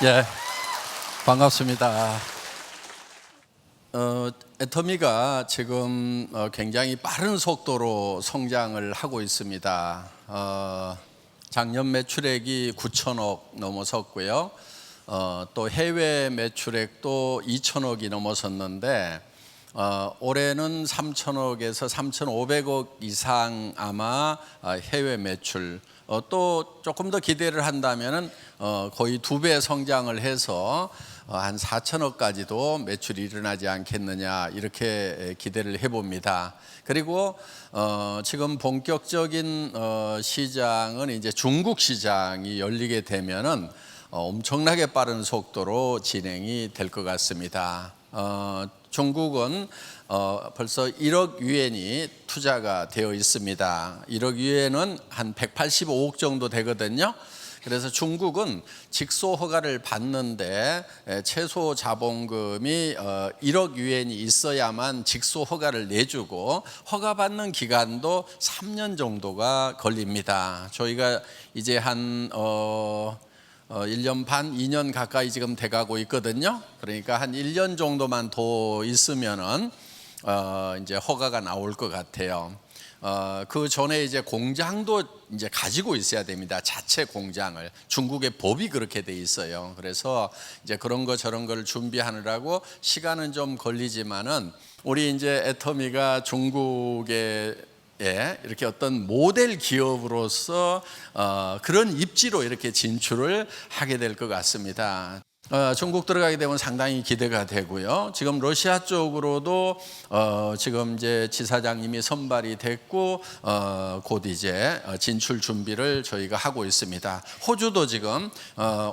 예, 반갑습니다. 애터미가 지금 굉장히 빠른 속도로 성장을 하고 있습니다. 작년 매출액이 9천억 넘어섰고요. 또 해외 매출액도 2천억이 넘어섰는데 올해는 3천억에서 3,500억 이상 아마 해외 매출, 또 조금 더 기대를 한다면은 거의 2배 성장을 해서 한 4천억까지도 매출이 일어나지 않겠느냐, 이렇게 기대를 해봅니다. 그리고 지금 본격적인 시장은 이제 중국 시장이 열리게 되면은 엄청나게 빠른 속도로 진행이 될 것 같습니다. 중국은 벌써 1억 유엔이 투자가 되어 있습니다. 1억 유엔은 한 185억 정도 되거든요. 그래서 중국은 직소 허가를 받는데 최소 자본금이 1억 유엔이 있어야만 직소 허가를 내주고, 허가받는 기간도 3년 정도가 걸립니다. 저희가 이제 한 1년 반, 2년 가까이 지금 돼가고 있거든요. 그러니까 한 1년 정도만 더 있으면은 이제 허가가 나올 것 같아요. 그 전에 이제 공장도 이제 가지고 있어야 됩니다. 자체 공장을. 중국의 법이 그렇게 돼 있어요. 그래서 이제 그런 거 저런 걸 준비하느라고 시간은 좀 걸리지만은, 우리 이제 애터미가 중국에 이렇게 어떤 모델 기업으로서 그런 입지로 이렇게 진출을 하게 될 것 같습니다. 중국 들어가게 되면 상당히 기대가 되고요. 지금 러시아 쪽으로도 지금 이제 지사장님이 선발이 됐고 곧 이제 진출 준비를 저희가 하고 있습니다. 호주도 지금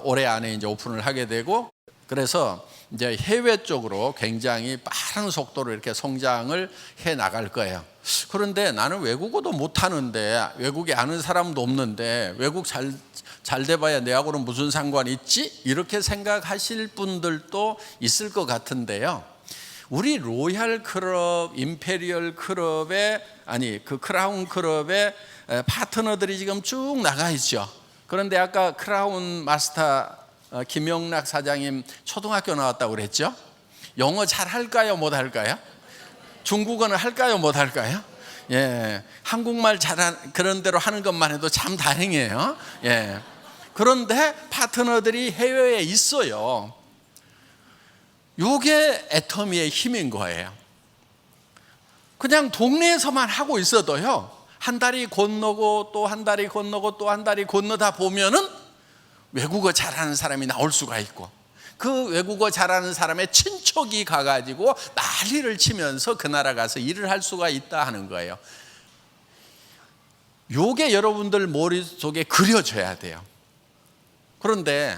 올해 안에 이제 오픈을 하게 되고, 그래서 이제 해외 쪽으로 굉장히 빠른 속도로 이렇게 성장을 해 나갈 거예요. 그런데 나는 외국어도 못하는데, 외국에 아는 사람도 없는데 외국 잘 돼봐야 내하고는 무슨 상관이 있지? 이렇게 생각하실 분들도 있을 것 같은데요. 우리 로얄 클럽, 임페리얼 클럽의, 그 크라운 클럽의 파트너들이 지금 쭉 나가 있죠. 그런데 아까 크라운 마스터 김영락 사장님 초등학교 나왔다고 그랬죠? 영어 잘 할까요? 못 할까요? 중국어는 할까요? 못 할까요? 예, 한국말 그런 대로 하는 것만 해도 참 다행이에요. 예. 그런데 파트너들이 해외에 있어요. 이게 애터미의 힘인 거예요. 그냥 동네에서만 하고 있어도요, 한 다리 건너고 또 한 다리 건너고 또 한 다리 건너다 보면은 외국어 잘하는 사람이 나올 수가 있고, 그 외국어 잘하는 사람의 친척이 가가지고 난리를 치면서 그 나라 가서 일을 할 수가 있다 하는 거예요. 요게 여러분들 머릿속에 그려져야 돼요. 그런데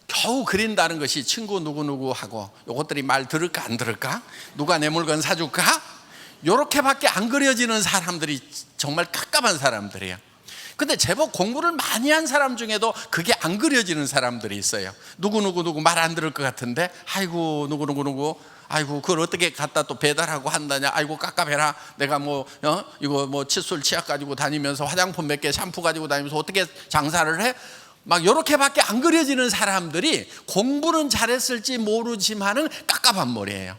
겨우 그린다는 것이 친구 누구누구하고 요것들이 말 들을까 안 들을까? 누가 내 물건 사줄까? 요렇게밖에 안 그려지는 사람들이 정말 깝깝한 사람들이에요. 근데 제법 공부를 많이 한 사람 중에도 그게 안 그려지는 사람들이 있어요. 누구 말 안 들을 것 같은데, 아이고 누구 아이고 그걸 어떻게 갖다 또 배달하고 한다냐, 아이고 깝깝해라. 내가 이거 칫솔 치약 가지고 다니면서 화장품 몇 개 샴푸 가지고 다니면서 어떻게 장사를 해? 막 요렇게밖에 안 그려지는 사람들이 공부는 잘했을지 모르지만은 깝깝한 머리예요.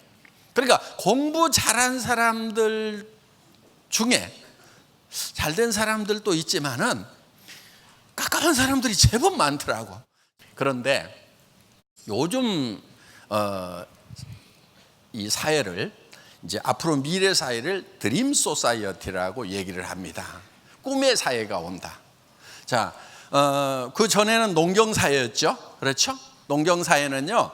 그러니까 공부 잘한 사람들 중에 잘된 사람들도 있지만은 깝깝한 사람들이 제법 많더라고. 그런데 요즘 이 사회를, 이제 앞으로 미래 사회를 드림 소사이어티라고 얘기를 합니다. 꿈의 사회가 온다. 자, 그 전에는 농경 사회였죠. 그렇죠? 농경 사회는요,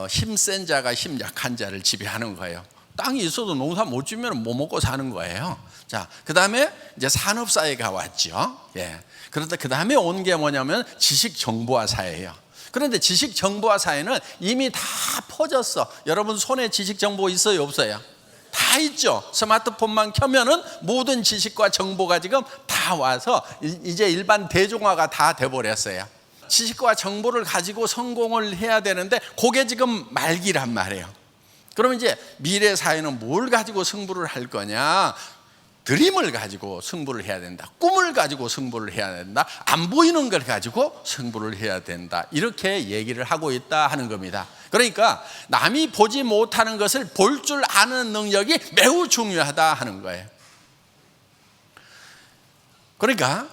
힘센 자가 힘 약한 자를 지배하는 거예요. 땅이 있어도 농사 못 지면 못 먹고 사는 거예요. 자, 그 다음에 이제 산업 사회가 왔죠. 예. 그런데 그 다음에 온 게 뭐냐면 지식 정보화 사회예요. 그런데 지식 정보화 사회는 이미 다 퍼졌어. 여러분 손에 지식 정보 있어요, 없어요? 다 있죠. 스마트폰만 켜면은 모든 지식과 정보가 지금 다 와서 이제 일반 대중화가 다 돼버렸어요. 지식과 정보를 가지고 성공을 해야 되는데 그게 지금 말기란 말이에요. 그러면 이제 미래 사회는 뭘 가지고 승부를 할 거냐? 드림을 가지고 승부를 해야 된다. 꿈을 가지고 승부를 해야 된다. 안 보이는 걸 가지고 승부를 해야 된다. 이렇게 얘기를 하고 있다 하는 겁니다. 그러니까 남이 보지 못하는 것을 볼 줄 아는 능력이 매우 중요하다 하는 거예요. 그러니까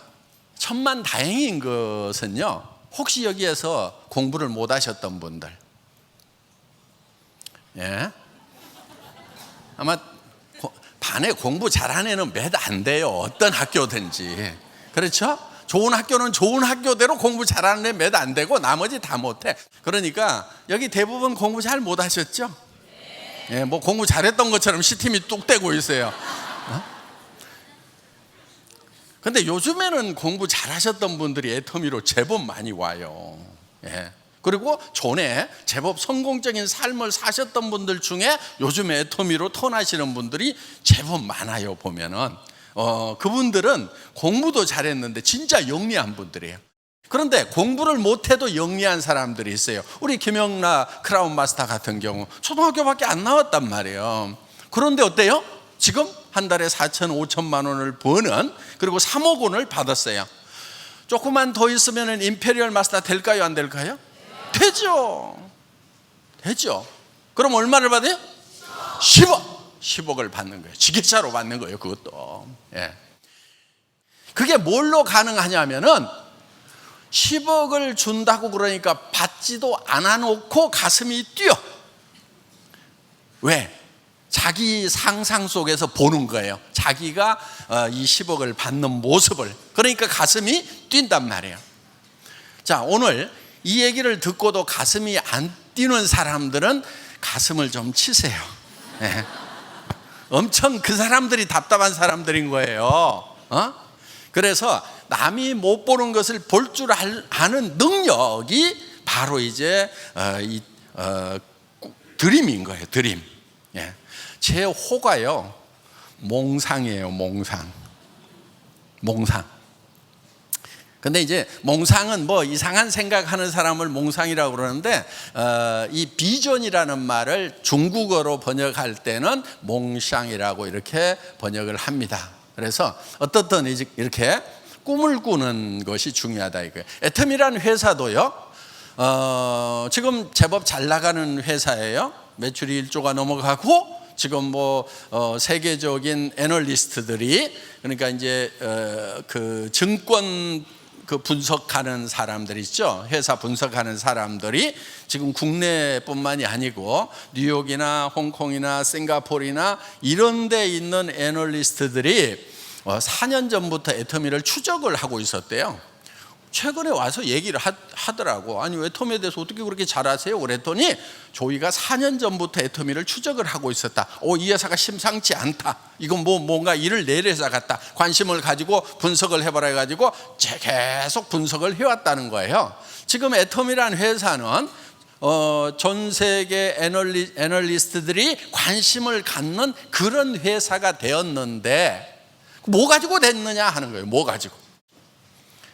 천만다행인 것은요, 혹시 여기에서 공부를 못 하셨던 분들, 예? 아마 반에 공부 잘하는 애는 몇 안 돼요. 어떤 학교든지. 그렇죠? 좋은 학교는 좋은 학교대로 공부 잘하는 애 몇 안 되고 나머지 다 못해. 그러니까 여기 대부분 공부 잘 못 하셨죠? 예, 뭐 공부 잘했던 것처럼 시팀이 뚝 떼고 있어요. 근데 요즘에는 공부 잘하셨던 분들이 애터미로 제법 많이 와요. 예. 그리고 전에 제법 성공적인 삶을 사셨던 분들 중에 요즘 애터미로 턴하시는 분들이 제법 많아요. 보면은 그분들은 공부도 잘했는데 진짜 영리한 분들이에요. 그런데 공부를 못해도 영리한 사람들이 있어요. 우리 김영나 크라운 마스터 같은 경우 초등학교밖에 안 나왔단 말이에요. 그런데 어때요? 지금 한 달에 4천, 5천만 원을 버는, 그리고 3억 원을 받았어요. 조금만 더 있으면 임페리얼 마스터 될까요? 안 될까요? 되죠. 그럼 얼마를 받아요? 10억을 받는 거예요. 지게차로 받는 거예요. 그것도. 예. 그게 뭘로 가능하냐면은 10억을 준다고 그러니까 받지도 않아 놓고 가슴이 뛰어. 왜? 자기 상상 속에서 보는 거예요. 자기가 이 10억을 받는 모습을. 그러니까 가슴이 뛴단 말이에요. 자, 오늘 이 얘기를 듣고도 가슴이 안 뛰는 사람들은 가슴을 좀 치세요. 네. 엄청 그 사람들이 답답한 사람들인 거예요. 그래서 남이 못 보는 것을 볼 줄 아는 능력이 바로 이제 드림인 거예요. 드림. 예. 제 호가요, 몽상이에요. 몽상. 근데 이제 몽상은 뭐 이상한 생각하는 사람을 몽상이라고 그러는데, 이 비전이라는 말을 중국어로 번역할 때는 몽샹이라고 이렇게 번역을 합니다. 그래서 어떻든 이렇게 꿈을 꾸는 것이 중요하다 이거예요. 애텀이라는 회사도요, 지금 제법 잘 나가는 회사예요. 매출이 1조가 넘어가고, 지금 뭐 세계적인 애널리스트들이, 그러니까 이제 그 증권 그 분석하는 사람들 있죠. 회사 분석하는 사람들이 지금 국내뿐만이 아니고 뉴욕이나 홍콩이나 싱가포르나 이런 데 있는 애널리스트들이 4년 전부터 애터미를 추적을 하고 있었대요. 최근에 와서 얘기를 하더라고. 아니, 애터미에 대해서 어떻게 그렇게 잘 아세요? 그랬더니 저희가 4년 전부터 애터미를 추적을 하고 있었다. 이 회사가 심상치 않다. 이건 뭔가 일을 낼 회사 같다. 관심을 가지고 분석을 해보라 해가지고 계속 분석을 해왔다는 거예요. 지금 애터미라는 회사는 전 세계 애널리스트들이 관심을 갖는 그런 회사가 되었는데, 뭐 가지고 됐느냐 하는 거예요. 뭐 가지고.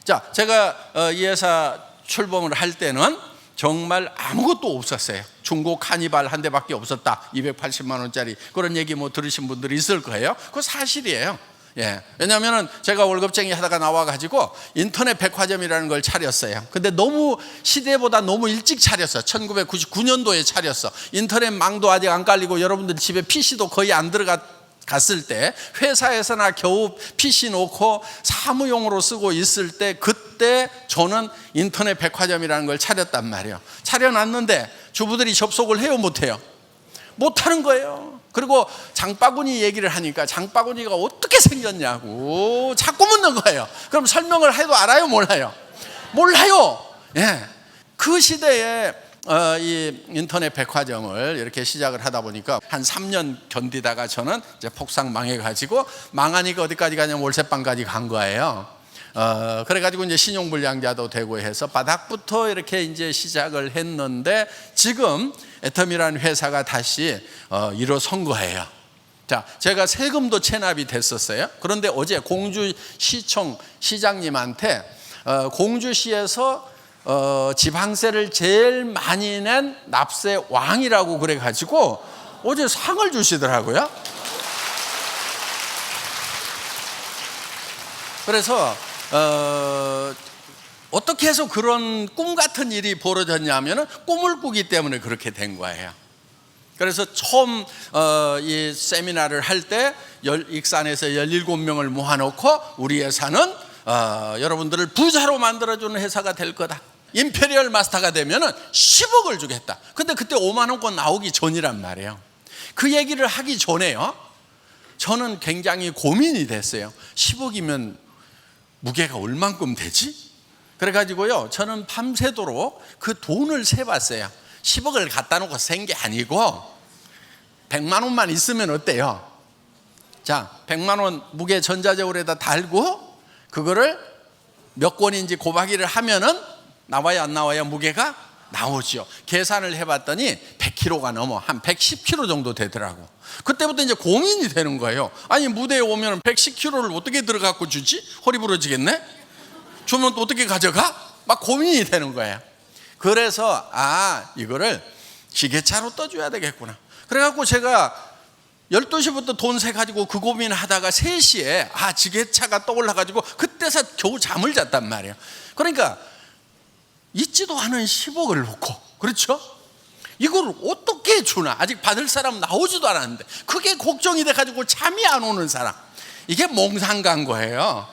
자, 제가 이 회사 출범을 할 때는 정말 아무것도 없었어요. 중고 카니발 한 대밖에 없었다. 280만 원짜리. 그런 얘기 뭐 들으신 분들이 있을 거예요. 그거 사실이에요. 예. 왜냐하면 제가 월급쟁이 하다가 나와가지고 인터넷 백화점이라는 걸 차렸어요. 근데 너무 시대보다 너무 일찍 차렸어. 1999년도에 차렸어. 인터넷 망도 아직 안 깔리고 여러분들 집에 PC도 거의 안 갔을 때, 회사에서나 겨우 PC 놓고 사무용으로 쓰고 있을 때, 그때 저는 인터넷 백화점이라는 걸 차렸단 말이에요. 차려놨는데 주부들이 접속을 해요? 못해요? 못하는 거예요. 그리고 장바구니 얘기를 하니까 장바구니가 어떻게 생겼냐고 자꾸 묻는 거예요. 그럼 설명을 해도 알아요? 몰라요? 예. 그 시대에 이 인터넷 백화점을 이렇게 시작을 하다 보니까 한 3년 견디다가 저는 이제 폭삭 망해가지고, 망하니까 어디까지 가냐면 월세방까지 간 거예요. 그래가지고 이제 신용불량자도 되고 해서 바닥부터 이렇게 이제 시작을 했는데, 지금 애텀이라는 회사가 다시 일어선 거예요. 자, 제가 세금도 체납이 됐었어요. 그런데 어제 공주시청 시장님한테 공주시에서 지방세를 제일 많이 낸 납세 왕이라고 그래가지고 어제 상을 주시더라고요. 그래서 어떻게 해서 그런 꿈 같은 일이 벌어졌냐면은 꿈을 꾸기 때문에 그렇게 된 거예요. 그래서 처음 이 세미나를 할 때 익산에서 17명을 모아놓고 우리 회사는 여러분들을 부자로 만들어주는 회사가 될 거다. 임페리얼 마스터가 되면은 10억을 주겠다. 근데 그때 5만 원권 나오기 전이란 말이에요. 그 얘기를 하기 전에요, 저는 굉장히 고민이 됐어요. 10억이면 무게가 얼만큼 되지? 그래가지고요, 저는 밤새도록 그 돈을 세봤어요. 10억을 갖다 놓고 센 게 아니고 100만 원만 있으면 어때요? 자, 100만 원 무게 전자저울에다 달고 그거를 몇 권인지 곱하기를 하면은 나와야 안 나와야 무게가 나오죠. 계산을 해봤더니 100kg가 넘어 한 110kg 정도 되더라고. 그때부터 이제 고민이 되는 거예요. 아니, 무대에 오면 110kg를 어떻게 들어갖고 주지? 허리 부러지겠네? 주면 또 어떻게 가져가? 막 고민이 되는 거예요. 그래서 이거를 지게차로 떠줘야 되겠구나. 그래갖고 제가 12시부터 돈 세가지고 그 고민하다가 3시에 지게차가 떠올라가지고 그때서 겨우 잠을 잤단 말이에요. 그러니까 있지도 않은 10억을 놓고, 그렇죠? 이걸 어떻게 주나? 아직 받을 사람 나오지도 않았는데 그게 걱정이 돼가지고 잠이 안 오는 사람, 이게 몽상간 거예요.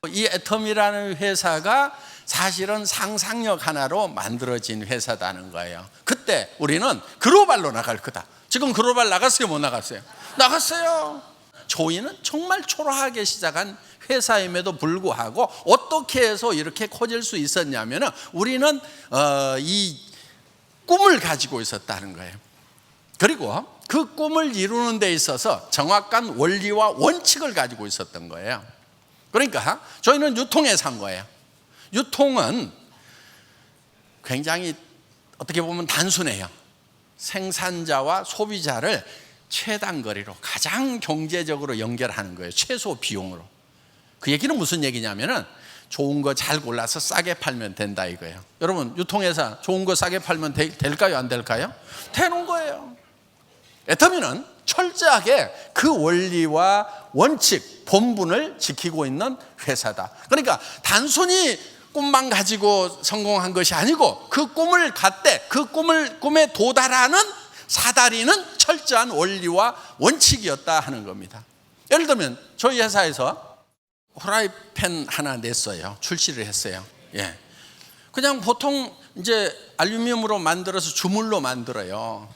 이 애텀이라는 회사가 사실은 상상력 하나로 만들어진 회사다는 거예요. 그때 우리는 글로벌로 나갈 거다. 지금 글로벌 나갔어요, 못 나갔어요? 나갔어요. 조이는 정말 초라하게 시작한 회사임에도 불구하고 어떻게 해서 이렇게 커질 수 있었냐면 우리는 이 꿈을 가지고 있었다는 거예요. 그리고 그 꿈을 이루는 데 있어서 정확한 원리와 원칙을 가지고 있었던 거예요. 그러니까 저희는 유통에 산 거예요. 유통은 굉장히 어떻게 보면 단순해요. 생산자와 소비자를 최단거리로 가장 경제적으로 연결하는 거예요. 최소 비용으로. 그 얘기는 무슨 얘기냐면은 좋은 거 잘 골라서 싸게 팔면 된다 이거예요. 여러분, 유통회사 좋은 거 싸게 팔면 될까요, 안 될까요? 되는 거예요. 애터미는 철저하게 그 원리와 원칙, 본분을 지키고 있는 회사다. 그러니까 단순히 꿈만 가지고 성공한 것이 아니고 그 꿈을 갖되 그 꿈에 도달하는 사다리는 철저한 원리와 원칙이었다 하는 겁니다. 예를 들면 저희 회사에서 후라이팬 하나 냈어요. 출시를 했어요. 그냥 보통 이제 알루미늄으로 만들어서 주물로 만들어요.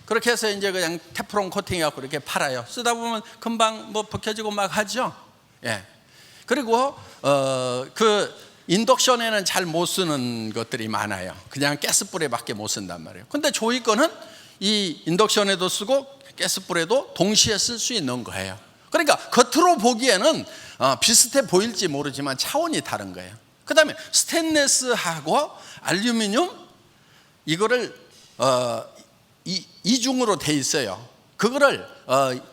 그렇게 해서 이제 그냥 테프론 코팅해갖고 이렇게 팔아요. 쓰다 보면 금방 뭐 벗겨지고 막 하죠. 그리고 그 인덕션에는 잘 못 쓰는 것들이 많아요. 그냥 가스불에밖에 못 쓴단 말이에요. 근데 조이 거는 이 인덕션에도 쓰고 가스불에도 동시에 쓸 수 있는 거예요. 그러니까 겉으로 보기에는 비슷해 보일지 모르지만 차원이 다른 거예요. 그 다음에 스테인리스하고 알루미늄 이거를 이중으로 돼 있어요. 그거를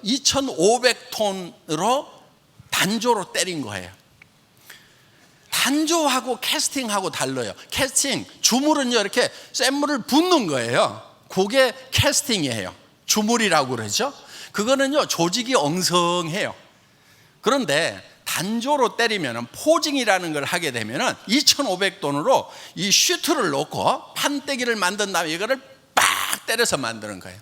2,500톤으로 단조로 때린 거예요. 단조하고 캐스팅하고 달라요. 캐스팅, 주물은요 이렇게 센 물을 붓는 거예요. 그게 캐스팅이에요. 주물이라고 그러죠. 그거는요 조직이 엉성해요. 그런데 단조로 때리면 포징이라는 걸 하게 되면 2,500톤으로 이 슈트를 놓고 판때기를 만든 다음에 이거를 빡 때려서 만드는 거예요.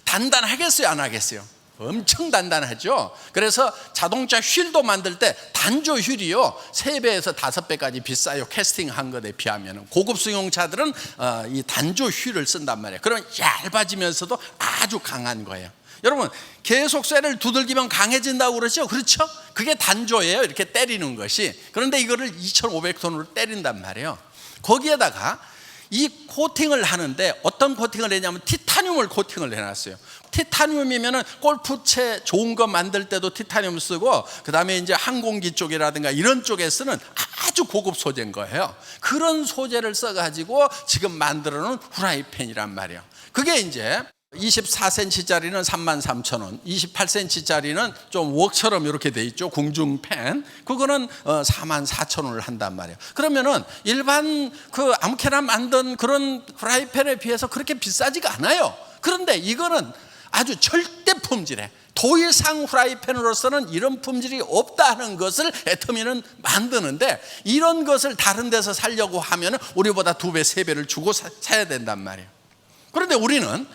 단단하겠어요, 안 하겠어요? 엄청 단단하죠. 그래서 자동차 휠도 만들 때 단조 휠이요 3배에서 5배까지 비싸요. 캐스팅한 것에 비하면. 고급 승용차들은 이 단조 휠을 쓴단 말이에요. 그런 얇아지면서도 아주 강한 거예요. 여러분, 계속 쇠를 두들기면 강해진다고 그러죠? 그렇죠? 그게 단조예요. 이렇게 때리는 것이. 그런데 이거를 2,500톤으로 때린단 말이에요. 거기에다가 이 코팅을 하는데 어떤 코팅을 했냐면 티타늄을 코팅을 해놨어요. 티타늄이면은 골프채 좋은 거 만들 때도 티타늄 쓰고, 그 다음에 이제 항공기 쪽이라든가 이런 쪽에 쓰는 아주 고급 소재인 거예요. 그런 소재를 써가지고 지금 만들어 놓은 후라이팬이란 말이에요. 그게 이제 24cm짜리는 33,000원, 28cm짜리는 좀 웍처럼 이렇게 돼 있죠. 궁중팬. 그거는 44,000원을 한단 말이에요. 그러면은 일반 그 아무렇게나 만든 그런 프라이팬에 비해서 그렇게 비싸지가 않아요. 그런데 이거는 아주 절대 품질에 더 이상 후라이팬으로서는 이런 품질이 없다는 것을 애터미는 만드는데, 이런 것을 다른 데서 살려고 하면 우리보다 2배, 3배를 주고 사야 된단 말이에요. 그런데 우리는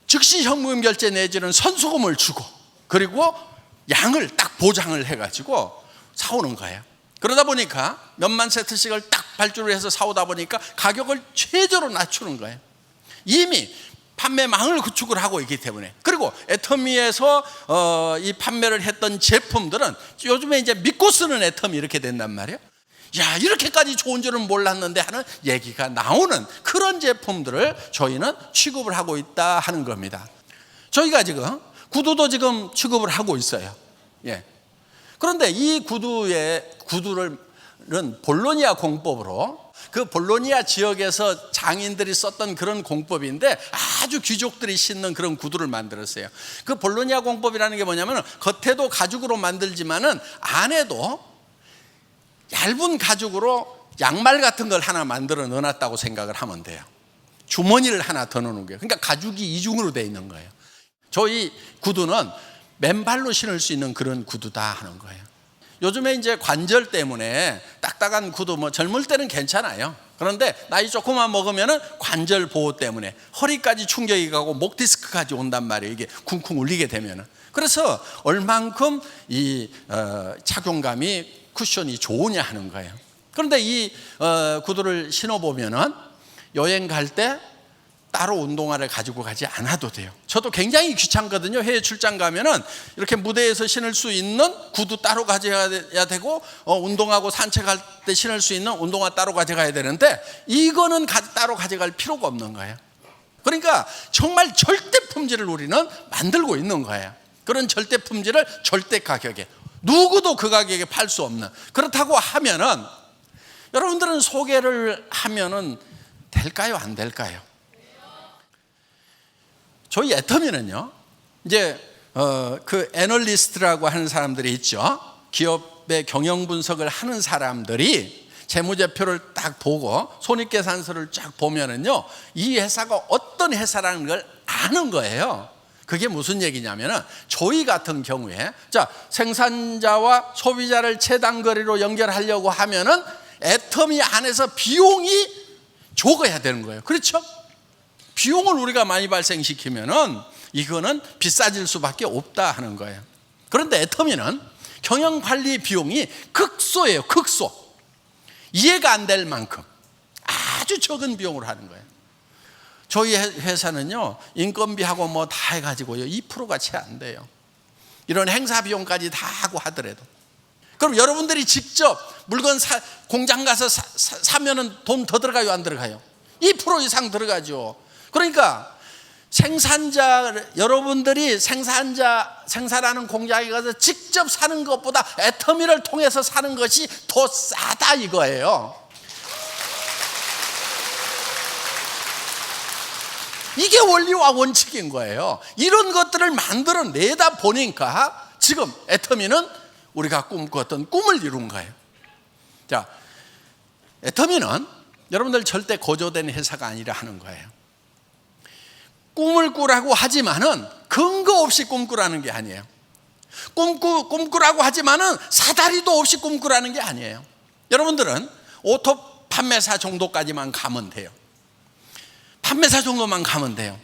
즉시 현금 결제 내지는 선수금을 주고, 그리고 양을 딱 보장을 해가지고 사오는 거예요. 그러다 보니까 몇만 세트씩을 딱 발주를 해서 사오다 보니까 가격을 최저로 낮추는 거예요. 이미 판매망을 구축을 하고 있기 때문에. 그리고 애터미에서 이 판매를 했던 제품들은 요즘에 이제 믿고 쓰는 애터미 이렇게 된단 말이에요. 야, 이렇게까지 좋은 줄은 몰랐는데 하는 얘기가 나오는 그런 제품들을 저희는 취급을 하고 있다 하는 겁니다. 저희가 지금 구두도 지금 취급을 하고 있어요. 예. 그런데 이 구두는 볼로니아 공법으로, 그 볼로니아 지역에서 장인들이 썼던 그런 공법인데 아주 귀족들이 신는 그런 구두를 만들었어요. 그 볼로니아 공법이라는 게 뭐냐면 겉에도 가죽으로 만들지만은 안에도 얇은 가죽으로 양말 같은 걸 하나 만들어 넣어놨다고 생각을 하면 돼요. 주머니를 하나 더 넣는 거예요. 그러니까 가죽이 이중으로 되어 있는 거예요. 저희 구두는 맨발로 신을 수 있는 그런 구두다 하는 거예요. 요즘에 이제 관절 때문에 딱딱한 구두 뭐 젊을 때는 괜찮아요. 그런데 나이 조금만 먹으면은 관절 보호 때문에 허리까지 충격이 가고 목 디스크까지 온단 말이에요. 이게 쿵쿵 울리게 되면은. 그래서 얼만큼 이 착용감이 쿠션이 좋으냐 하는 거예요. 그런데 이 구두를 신어보면은 여행 갈 때 따로 운동화를 가지고 가지 않아도 돼요. 저도 굉장히 귀찮거든요. 해외 출장 가면은 이렇게 무대에서 신을 수 있는 구두 따로 가져야 되고, 운동하고 산책할 때 신을 수 있는 운동화 따로 가져가야 되는데, 이거는 따로 가져갈 필요가 없는 거예요. 그러니까 정말 절대 품질을 우리는 만들고 있는 거예요. 그런 절대 품질을 절대 가격에, 누구도 그 가격에 팔 수 없는. 그렇다고 하면은 여러분들은 소개를 하면은 될까요, 안 될까요? 저희 애터미는요, 이제 그 애널리스트라고 하는 사람들이 있죠. 기업의 경영 분석을 하는 사람들이 재무제표를 딱 보고 손익계산서를 쫙 보면은요, 이 회사가 어떤 회사라는 걸 아는 거예요. 그게 무슨 얘기냐면은 저희 같은 경우에 자, 생산자와 소비자를 최단거리로 연결하려고 하면은 애터미 안에서 비용이 적어야 되는 거예요. 그렇죠? 비용을 우리가 많이 발생시키면은 이거는 비싸질 수밖에 없다 하는 거예요. 그런데 애터미는 경영관리 비용이 극소예요. 극소. 이해가 안 될 만큼 아주 적은 비용으로 하는 거예요. 저희 회사는요, 인건비하고 뭐 다 해가지고요 2%가 채 안 돼요. 이런 행사 비용까지 다 하고 하더라도. 그럼 여러분들이 직접 물건 공장 가서 사면은 돈 더 들어가요, 안 들어가요? 2% 이상 들어가죠. 그러니까 여러분들이 생산하는 공장에 가서 직접 사는 것보다 애터미를 통해서 사는 것이 더 싸다 이거예요. 이게 원리와 원칙인 거예요. 이런 것들을 만들어내다 보니까 지금 애터미는 우리가 꿈꿨던 꿈을 이룬 거예요. 자, 애터미는 여러분들 절대 거저된 회사가 아니라 하는 거예요. 꿈을 꾸라고 하지만은 근거 없이 꿈꾸라는 게 아니에요. 꿈꾸라고 하지만은 사다리도 없이 꿈꾸라는 게 아니에요. 여러분들은 오토 판매사 정도까지만 가면 돼요. 판매사 정도만 가면 돼요.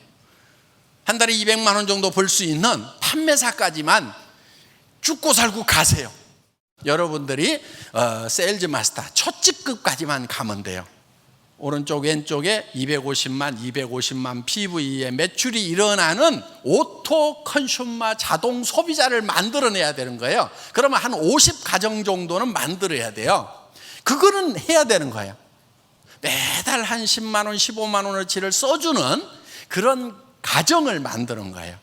한 달에 200만 원 정도 벌 수 있는 판매사까지만 죽고 살고 가세요. 여러분들이 세일즈 마스터 첫 직급까지만 가면 돼요. 오른쪽 왼쪽에 250만 PV의 매출이 일어나는 오토 컨슈머 자동 소비자를 만들어내야 되는 거예요. 그러면 한 50가정 정도는 만들어야 돼요. 그거는 해야 되는 거예요. 매달 한 10만 원, 15만 원어치를 써주는 그런 가정을 만드는 거예요.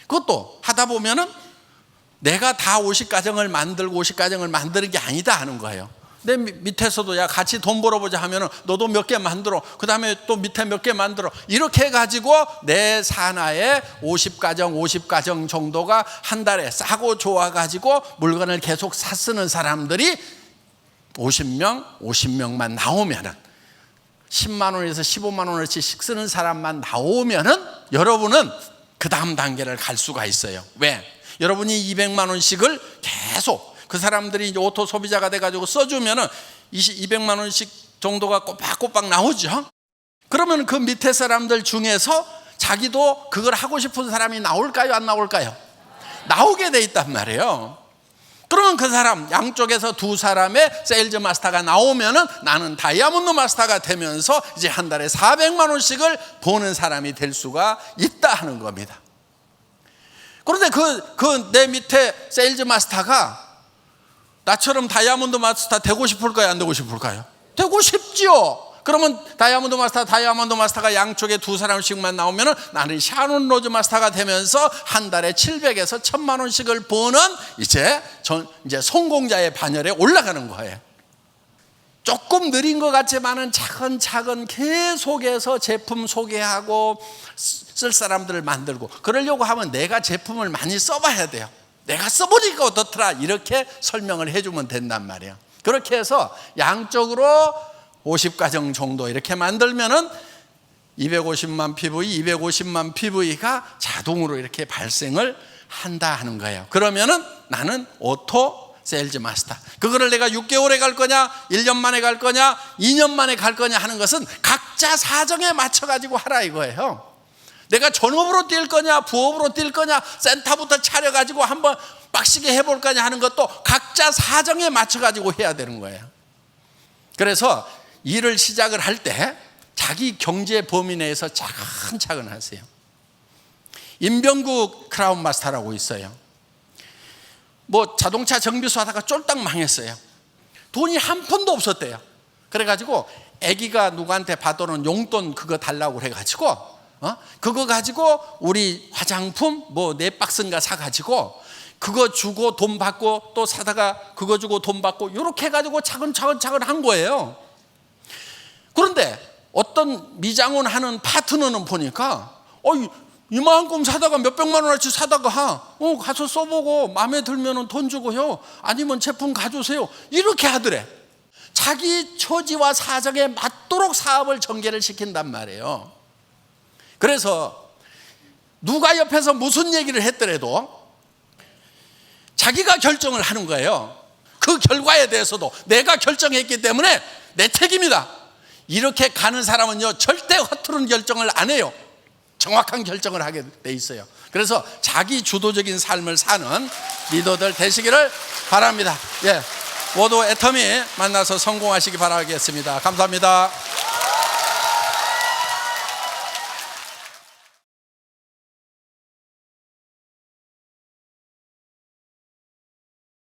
그것도 하다 보면은 내가 다 50가정을 만드는 게 아니다 하는 거예요. 내 밑에서도 야 같이 돈 벌어보자 하면은 너도 몇 개 만들어, 그 다음에 또 밑에 몇 개 만들어, 이렇게 해가지고 내 산하에 50가정 정도가 한 달에 싸고 좋아가지고 물건을 계속 쓰는 사람들이 50명만 나오면은 10만 원에서 15만 원어치씩 쓰는 사람만 나오면은 여러분은 그 다음 단계를 갈 수가 있어요. 왜? 여러분이 200만 원씩을 계속 그 사람들이 이제 오토 소비자가 돼가지고 써주면은 200만 원씩 정도가 꼬박꼬박 나오죠. 그러면 그 밑에 사람들 중에서 자기도 그걸 하고 싶은 사람이 나올까요? 안 나올까요? 나오게 돼 있단 말이에요. 그러면 그 사람 양쪽에서 두 사람의 세일즈 마스터가 나오면은 나는 다이아몬드 마스터가 되면서 이제 한 달에 400만 원씩을 버는 사람이 될 수가 있다 하는 겁니다. 그런데 내 밑에 세일즈 마스터가 나처럼 다이아몬드 마스터 되고 싶을까요? 안 되고 싶을까요? 되고 싶지요. 그러면 다이아몬드 마스터가 양쪽에 두 사람씩만 나오면은 나는 샤론 로즈 마스터가 되면서 한 달에 700에서 1000만 원씩을 버는 이제 성공자의 반열에 올라가는 거예요. 조금 느린 것 같지만은 차근차근 계속해서 제품 소개하고 쓸 사람들을 만들고 그러려고 하면 내가 제품을 많이 써봐야 돼요. 내가 써보니까 어떻더라 이렇게 설명을 해주면 된단 말이에요. 그렇게 해서 양쪽으로 50가정 정도 이렇게 만들면은 250만 PV, 250만 PV가 자동으로 이렇게 발생을 한다 하는 거예요. 그러면은 나는 오토 세일즈 마스터. 그거를 내가 6개월에 갈 거냐, 1년 만에 갈 거냐, 2년 만에 갈 거냐 하는 것은 각자 사정에 맞춰가지고 하라 이거예요. 내가 전업으로 뛸 거냐, 부업으로 뛸 거냐, 센터부터 차려가지고 한번 빡시게 해볼 거냐 하는 것도 각자 사정에 맞춰가지고 해야 되는 거예요. 그래서 일을 시작을 할 때 자기 경제 범위 내에서 차근차근 하세요. 임병구 크라운 마스터라고 있어요. 자동차 정비소 하다가 쫄딱 망했어요. 돈이 한 푼도 없었대요. 그래가지고 아기가 누구한테 받아놓은 용돈 그거 달라고 해가지고 그거 가지고 우리 화장품 4박스인가 사가지고 그거 주고 돈 받고 또 사다가 그거 주고 돈 받고 이렇게 해가지고 차근차근 한 거예요. 그런데 어떤 미장원 하는 파트너는 보니까 이만큼 사다가 몇백만 원어치 사다가 가서 써보고 마음에 들면 돈 주고요, 아니면 제품 가져오세요 이렇게 하더래. 자기 처지와 사정에 맞도록 사업을 전개를 시킨단 말이에요. 그래서 누가 옆에서 무슨 얘기를 했더라도 자기가 결정을 하는 거예요. 그 결과에 대해서도 내가 결정했기 때문에 내 책임이다. 이렇게 가는 사람은요 절대 허투른 결정을 안 해요. 정확한 결정을 하게 돼 있어요. 그래서 자기 주도적인 삶을 사는 리더들 되시기를 바랍니다. 모두 애터미 만나서 성공하시기 바라겠습니다. 감사합니다.